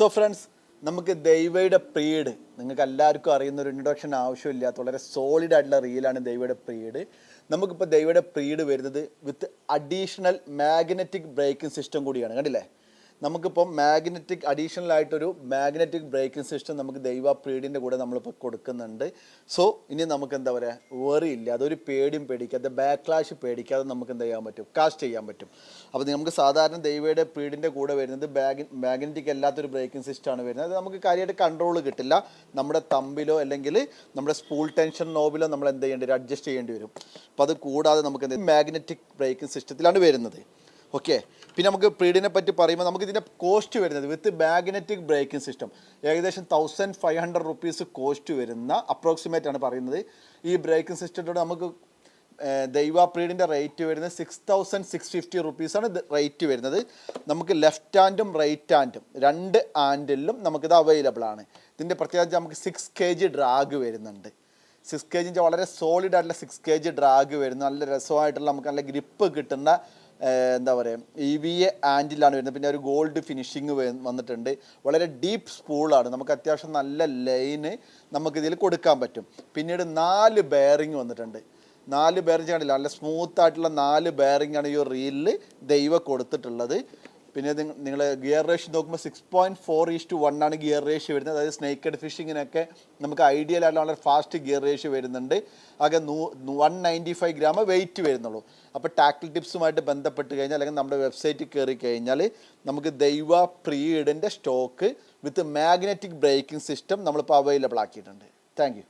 So friends, നമുക്ക് ദൈവയുടെ പ്രീഡ് നിങ്ങൾക്ക് എല്ലാവർക്കും അറിയുന്ന ഒരു ഇൻട്രൊഡക്ഷൻ ആവശ്യമില്ലാത്ത വളരെ സോളിഡ് ആയിട്ടുള്ള റീലാണ് ദൈവയുടെ പ്രീഡ്. നമുക്കിപ്പോൾ ദൈവയുടെ പ്രീഡ് വരുന്നത് with additional magnetic braking system കൂടിയാണ്. കണ്ടില്ലേ, നമുക്കിപ്പം മാഗ്നറ്റിക് അഡീഷണൽ ആയിട്ടൊരു മാഗ്നറ്റിക് ബ്രേക്കിംഗ് സിസ്റ്റം നമുക്ക് ദൈവ പ്രീഡിൻ്റെ കൂടെ നമ്മളിപ്പോൾ കൊടുക്കുന്നുണ്ട്. സോ ഇനി നമുക്ക് എന്താ പറയുക, വേറിയില്ല, അതൊരു പേടിയും പേടിക്കാതെ ബാക്ക്ലാഷ് പേടിക്കാതെ നമുക്ക് എന്ത് ചെയ്യാൻ പറ്റും, കാസ്റ്റ് ചെയ്യാൻ പറ്റും. അപ്പോൾ നമുക്ക് സാധാരണ ദൈവയുടെ പ്രീഡിൻ്റെ കൂടെ വരുന്നത് മാഗ്നറ്റിക് അല്ലാത്തൊരു ബ്രേക്കിംഗ് സിസ്റ്റമാണ് വരുന്നത്. അത് നമുക്ക് കാര്യമായിട്ട് കൺട്രോൾ കിട്ടില്ല. നമ്മുടെ തമ്പിലോ അല്ലെങ്കിൽ നമ്മുടെ സ്പൂൾ ടെൻഷൻ നോബിലോ നമ്മൾ എന്ത് ചെയ്യേണ്ടി വരും, അഡ്ജസ്റ്റ് ചെയ്യേണ്ടി വരും. അപ്പോൾ അത് കൂടാതെ നമുക്ക് എന്ത് മാഗ്നറ്റിക് ബ്രേക്കിംഗ് സിസ്റ്റത്തിലാണ് വരുന്നത്. ഓക്കെ, പിന്നെ നമുക്ക് പ്രീഡിനെ പറ്റി പറയുമ്പോൾ നമുക്ക് ഇതിൻ്റെ കോസ്റ്റ് വരുന്നത് വിത്ത് മാഗ്നറ്റിക് ബ്രേക്കിംഗ് സിസ്റ്റം ഏകദേശം 1500 റുപ്പീസ് കോസ്റ്റ് വരുന്ന അപ്രോക്സിമേറ്റ് ആണ് പറയുന്നത്. ഈ ബ്രേക്കിംഗ് സിസ്റ്റത്തോടെ നമുക്ക് ദൈവ പ്രീഡിൻ്റെ റേറ്റ് വരുന്നത് 6650 റുപ്പീസാണ് റേറ്റ് വരുന്നത്. നമുക്ക് ലെഫ്റ്റ് ഹാൻഡും റൈറ്റ് ഹാൻഡും രണ്ട് ഹാൻഡിലും നമുക്കിത് അവൈലബിൾ ആണ്. ഇതിൻ്റെ പ്രത്യേകിച്ച് നമുക്ക് 6 kg ഡ്രാഗ് വരുന്നുണ്ട്. 6 kg വളരെ സോളിഡ് ആയിട്ടുള്ള 6 kg ഡ്രാഗ് വരുന്നു. നല്ല രസമായിട്ടുള്ള നമുക്ക് നല്ല ഗ്രിപ്പ് കിട്ടുന്ന എന്താ പറയുക EVA ആൻഡിലാണ് വരുന്നത്. പിന്നെ ഒരു ഗോൾഡ് ഫിനിഷിങ് വന്നിട്ടുണ്ട്. വളരെ ഡീപ്പ് സ്പൂളാണ്. നമുക്ക് അത്യാവശ്യം നല്ല ലൈന് നമുക്കിതിൽ കൊടുക്കാൻ പറ്റും. പിന്നീട് 4 ബെയറിങ് വന്നിട്ടുണ്ട്. 4 ബെയറിങ് കാണില്ല, നല്ല സ്മൂത്ത് ആയിട്ടുള്ള 4 ബെയറിംഗ് ആണ് ഈ റീലിൽ ദൈവ കൊടുത്തിട്ടുള്ളത്. പിന്നെ നിങ്ങൾ ഗിയർ റേഷ്യോ നോക്കുമ്പോൾ 6.4:1 ആണ് ഗിയർ റേഷ്യോ വരുന്നത്. അതായത് സ്നേക്കഡ് ഫിഷിങ്ങിനൊക്കെ നമുക്ക് ഐഡിയൽ ആയിട്ടുള്ള വളരെ ഫാസ്റ്റ് ഗിയർ റേഷ്യോ വരുന്നുണ്ട്. ആകെ 195 ഗ്രാം വെയിറ്റ് വരുന്നുള്ളൂ. അപ്പോൾ ടാക്കിൾ ടിപ്സുമായിട്ട് ബന്ധപ്പെട്ട് കഴിഞ്ഞാൽ അല്ലെങ്കിൽ നമ്മുടെ വെബ്സൈറ്റിൽ കയറി കഴിഞ്ഞാൽ നമുക്ക് ദൈവ പ്രീഡിൻ്റെ സ്റ്റോക്ക് വിത്ത് മാഗ്നറ്റിക് ബ്രേക്കിംഗ് സിസ്റ്റം നമ്മളിപ്പോൾ അവൈലബിൾ ആക്കിയിട്ടുണ്ട്. Thank you.